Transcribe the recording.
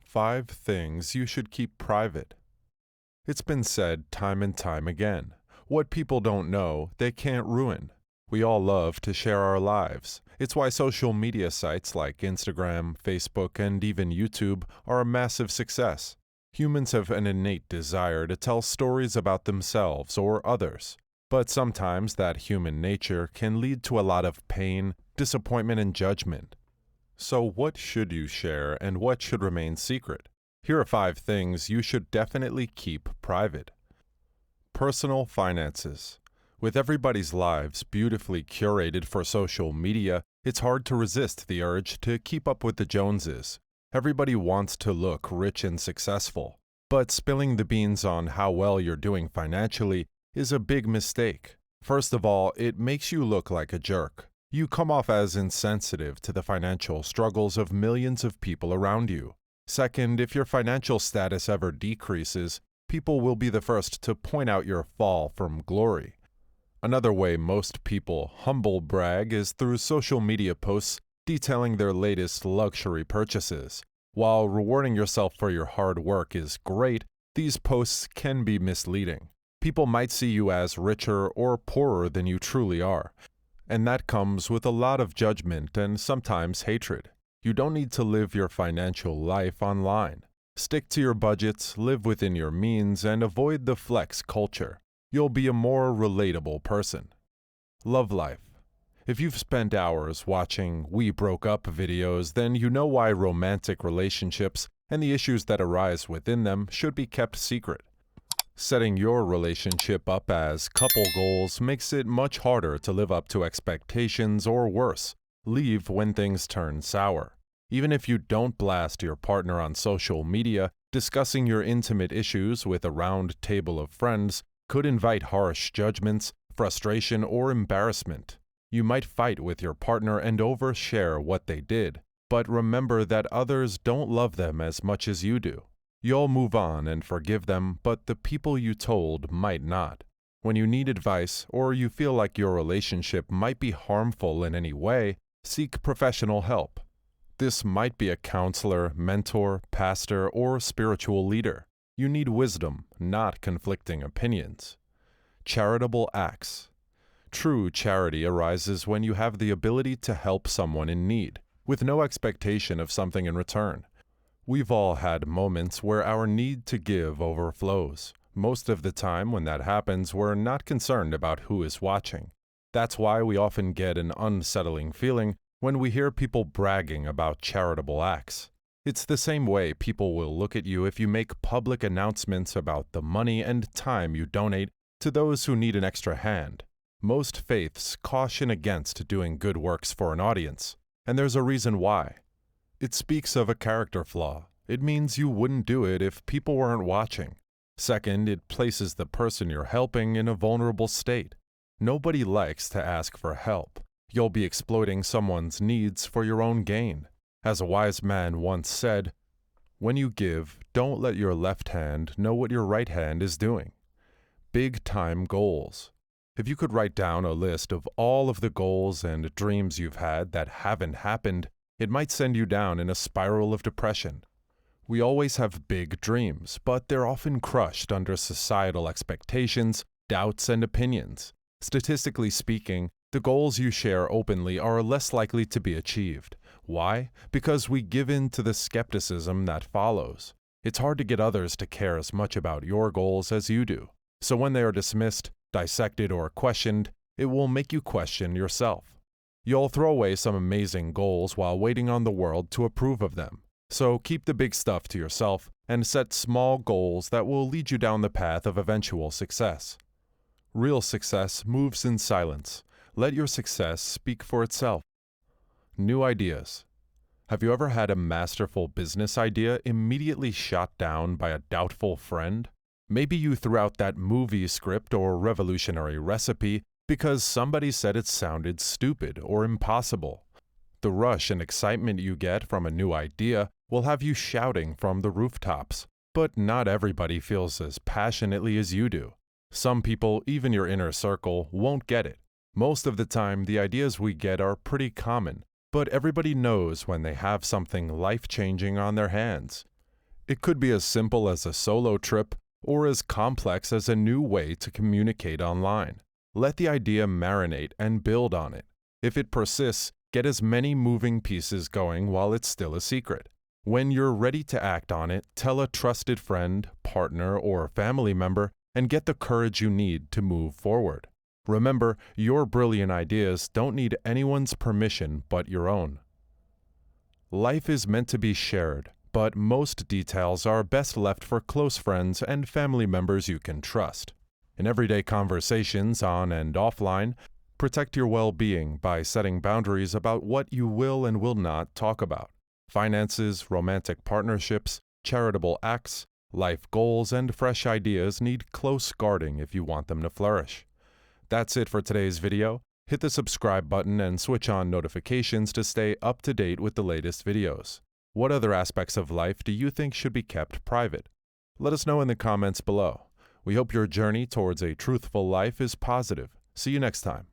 5 things you should keep private. It's been said time and time again, what people don't know, they can't ruin. We all love to share our lives. It's why social media sites like Instagram, Facebook, and even YouTube are a massive success. Humans have an innate desire to tell stories about themselves or others, but sometimes that human nature can lead to a lot of pain, disappointment, and judgment. So what should you share and what should remain secret? Here are 5 things you should definitely keep private. Personal finances. With everybody's lives beautifully curated for social media, it's hard to resist the urge to keep up with the Joneses. Everybody wants to look rich and successful, but spilling the beans on how well you're doing financially is a big mistake. First of all, it makes you look like a jerk. You come off as insensitive to the financial struggles of millions of people around you. Second, if your financial status ever decreases, people will be the first to point out your fall from glory. Another way most people humble brag is through social media posts detailing their latest luxury purchases. While rewarding yourself for your hard work is great, these posts can be misleading. People might see you as richer or poorer than you truly are, and that comes with a lot of judgment and sometimes hatred. You don't need to live your financial life online. Stick to your budgets, live within your means, and avoid the flex culture. You'll be a more relatable person. Love life. If you've spent hours watching "We Broke Up" videos, then you know why romantic relationships and the issues that arise within them should be kept secret. Setting your relationship up as couple goals makes it much harder to live up to expectations or worse, leave when things turn sour. Even if you don't blast your partner on social media, discussing your intimate issues with a round table of friends could invite harsh judgments, frustration, or embarrassment. You might fight with your partner and overshare what they did, but remember that others don't love them as much as you do. You'll move on and forgive them, but the people you told might not. When you need advice or you feel like your relationship might be harmful in any way, seek professional help. This might be a counselor, mentor, pastor, or spiritual leader. You need wisdom, not conflicting opinions. Charitable acts. True charity arises when you have the ability to help someone in need, with no expectation of something in return. We've all had moments where our need to give overflows. Most of the time when that happens, we're not concerned about who is watching. That's why we often get an unsettling feeling when we hear people bragging about charitable acts. It's the same way people will look at you if you make public announcements about the money and time you donate to those who need an extra hand. Most faiths caution against doing good works for an audience, and there's a reason why. It speaks of a character flaw. It means you wouldn't do it if people weren't watching. Second, it places the person you're helping in a vulnerable state. Nobody likes to ask for help. You'll be exploiting someone's needs for your own gain. As a wise man once said, "When you give, don't let your left hand know what your right hand is doing." Big-time goals. If you could write down a list of all of the goals and dreams you've had that haven't happened, it might send you down in a spiral of depression. We always have big dreams, but they're often crushed under societal expectations, doubts, and opinions. Statistically speaking, the goals you share openly are less likely to be achieved. Why? Because we give in to the skepticism that follows. It's hard to get others to care as much about your goals as you do. So when they are dismissed, dissected, or questioned, it will make you question yourself. You'll throw away some amazing goals while waiting on the world to approve of them. So keep the big stuff to yourself and set small goals that will lead you down the path of eventual success. Real success moves in silence. Let your success speak for itself. New ideas. Have you ever had a masterful business idea immediately shot down by a doubtful friend? Maybe you threw out that movie script or revolutionary recipe because somebody said it sounded stupid or impossible. The rush and excitement you get from a new idea will have you shouting from the rooftops, but not everybody feels as passionately as you do. Some people, even your inner circle, won't get it. Most of the time, the ideas we get are pretty common, but everybody knows when they have something life-changing on their hands. It could be as simple as a solo trip or as complex as a new way to communicate online. Let the idea marinate and build on it. If it persists, get as many moving pieces going while it's still a secret. When you're ready to act on it, tell a trusted friend, partner, or family member and get the courage you need to move forward. Remember, your brilliant ideas don't need anyone's permission but your own. Life is meant to be shared, but most details are best left for close friends and family members you can trust. In everyday conversations, on and offline, protect your well-being by setting boundaries about what you will and will not talk about. Finances, romantic partnerships, charitable acts, life goals, and fresh ideas need close guarding if you want them to flourish. That's it for today's video. Hit the subscribe button and switch on notifications to stay up to date with the latest videos. What other aspects of life do you think should be kept private? Let us know in the comments below. We hope your journey towards a truthful life is positive. See you next time.